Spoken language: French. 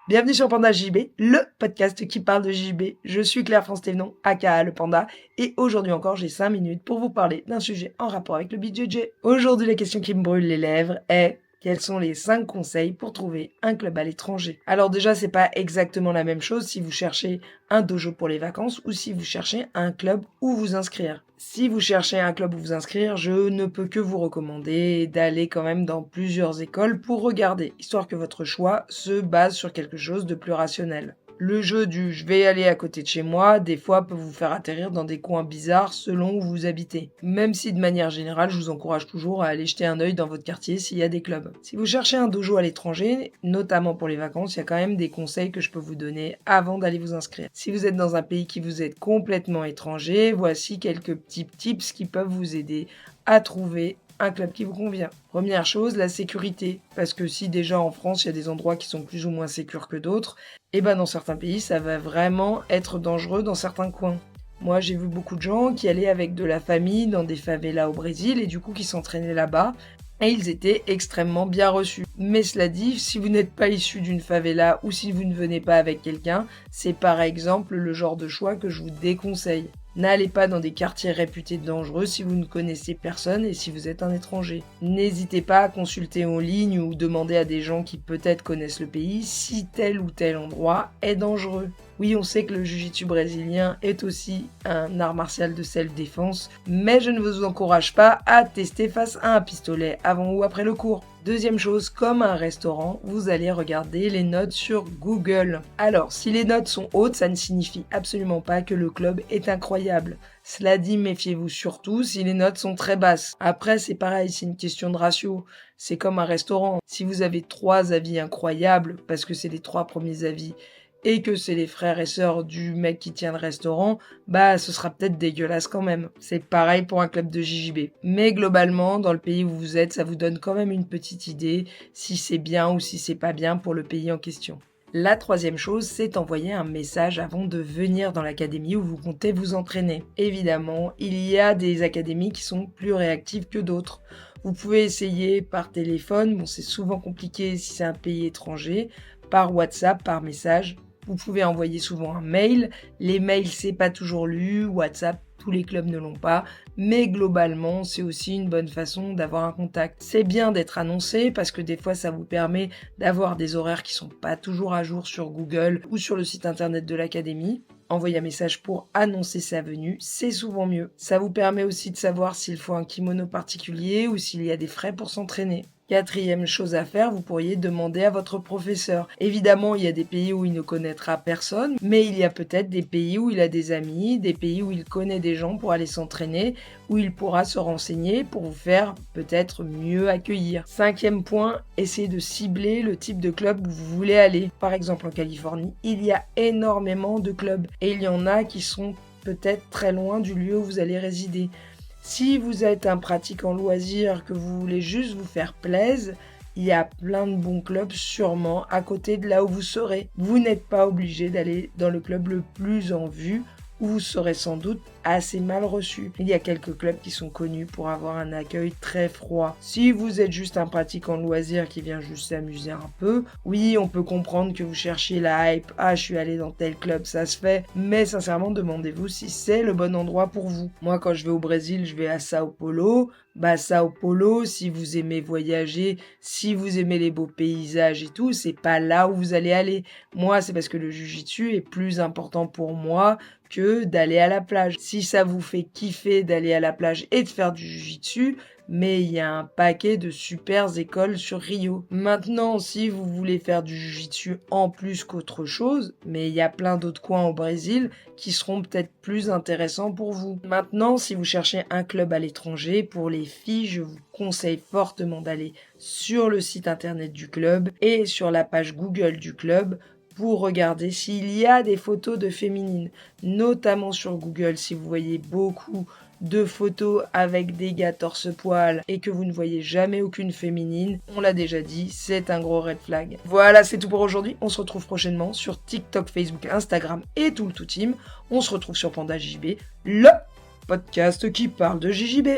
Bienvenue sur Panda JB, le podcast qui parle de JB. Je suis Claire-France Thévenon, aka le Panda, et aujourd'hui encore j'ai 5 minutes pour vous parler d'un sujet en rapport avec le BJJ. Aujourd'hui la question qui me brûle les lèvres est: quels sont les 5 conseils pour trouver un club à l'étranger? Alors déjà, c'est pas exactement la même chose si vous cherchez un dojo pour les vacances ou si vous cherchez un club où vous inscrire. Si vous cherchez un club où vous inscrire, je ne peux que vous recommander d'aller quand même dans plusieurs écoles pour regarder, histoire que votre choix se base sur quelque chose de plus rationnel. Le jeu du je vais aller à côté de chez moi, des fois peut vous faire atterrir dans des coins bizarres selon où vous habitez. Même si de manière générale, je vous encourage toujours à aller jeter un œil dans votre quartier s'il y a des clubs. Si vous cherchez un dojo à l'étranger, notamment pour les vacances, il y a quand même des conseils que je peux vous donner avant d'aller vous inscrire. Si vous êtes dans un pays qui vous est complètement étranger, voici quelques petits tips qui peuvent vous aider à trouver un club qui vous convient. Première chose, la sécurité. Parce que si déjà en France, il y a des endroits qui sont plus ou moins sécurs que d'autres, et ben dans certains pays, ça va vraiment être dangereux dans certains coins. Moi, j'ai vu beaucoup de gens qui allaient avec de la famille dans des favelas au Brésil et du coup qui s'entraînaient là-bas. Et ils étaient extrêmement bien reçus. Mais cela dit, si vous n'êtes pas issu d'une favela ou si vous ne venez pas avec quelqu'un, c'est par exemple le genre de choix que je vous déconseille. N'allez pas dans des quartiers réputés dangereux si vous ne connaissez personne et si vous êtes un étranger. N'hésitez pas à consulter en ligne ou demander à des gens qui peut-être connaissent le pays si tel ou tel endroit est dangereux. Oui, on sait que le jiu-jitsu brésilien est aussi un art martial de self-défense, mais je ne vous encourage pas à tester face à un pistolet avant ou après le cours. Deuxième chose, comme un restaurant, vous allez regarder les notes sur Google. Alors, si les notes sont hautes, ça ne signifie absolument pas que le club est incroyable. Cela dit, méfiez-vous surtout si les notes sont très basses. Après, c'est pareil, c'est une question de ratio. C'est comme un restaurant. Si vous avez 3 avis incroyables, parce que c'est les 3 premiers avis, et que c'est les frères et sœurs du mec qui tient le restaurant, bah ce sera peut-être dégueulasse quand même. C'est pareil pour un club de JJB. Mais globalement, dans le pays où vous êtes, ça vous donne quand même une petite idée si c'est bien ou si c'est pas bien pour le pays en question. La troisième chose, c'est envoyer un message avant de venir dans l'académie où vous comptez vous entraîner. Évidemment, il y a des académies qui sont plus réactives que d'autres. Vous pouvez essayer par téléphone, bon c'est souvent compliqué si c'est un pays étranger, par WhatsApp, par message. Vous pouvez envoyer souvent un mail. Les mails, c'est pas toujours lu. WhatsApp, tous les clubs ne l'ont pas. Mais globalement, c'est aussi une bonne façon d'avoir un contact. C'est bien d'être annoncé parce que des fois, ça vous permet d'avoir des horaires qui sont pas toujours à jour sur Google ou sur le site internet de l'académie. Envoyer un message pour annoncer sa venue, c'est souvent mieux. Ça vous permet aussi de savoir s'il faut un kimono particulier ou s'il y a des frais pour s'entraîner. Quatrième chose à faire, vous pourriez demander à votre professeur. Évidemment, il y a des pays où il ne connaîtra personne, mais il y a peut-être des pays où il a des amis, des pays où il connaît des gens pour aller s'entraîner, où il pourra se renseigner pour vous faire peut-être mieux accueillir. Cinquième point, essayez de cibler le type de club où vous voulez aller. Par exemple, en Californie, il y a énormément de clubs et il y en a qui sont peut-être très loin du lieu où vous allez résider. Si vous êtes un pratiquant loisir, que vous voulez juste vous faire plaisir, il y a plein de bons clubs sûrement à côté de là où vous serez. Vous n'êtes pas obligé d'aller dans le club le plus en vue où vous serez sans doute assez mal reçu. Il y a quelques clubs qui sont connus pour avoir un accueil très froid. Si vous êtes juste un pratiquant loisir qui vient juste s'amuser un peu, oui, on peut comprendre que vous cherchiez la hype. Ah, je suis allé dans tel club, ça se fait. Mais sincèrement, demandez-vous si c'est le bon endroit pour vous. Moi, quand je vais au Brésil, je vais à Sao Paulo. Sao Paulo, si vous aimez voyager, si vous aimez les beaux paysages et tout, c'est pas là où vous allez aller. Moi, c'est parce que le jiu-jitsu est plus important pour moi que d'aller à la plage. Si ça vous fait kiffer d'aller à la plage et de faire du jiu-jitsu, mais il y a un paquet de super écoles sur Rio. Maintenant, si vous voulez faire du jiu-jitsu en plus qu'autre chose, mais il y a plein d'autres coins au Brésil qui seront peut-être plus intéressants pour vous. Maintenant, si vous cherchez un club à l'étranger, pour les filles, je vous conseille fortement d'aller sur le site internet du club et sur la page Google du club pour regarder s'il y a des photos de féminines, notamment sur Google. Si vous voyez beaucoup de photos avec des gars torse-poil et que vous ne voyez jamais aucune féminine, on l'a déjà dit, c'est un gros red flag. Voilà, c'est tout pour aujourd'hui. On se retrouve prochainement sur TikTok, Facebook, Instagram et tout le tout team. On se retrouve sur Panda JB, le podcast qui parle de JJB.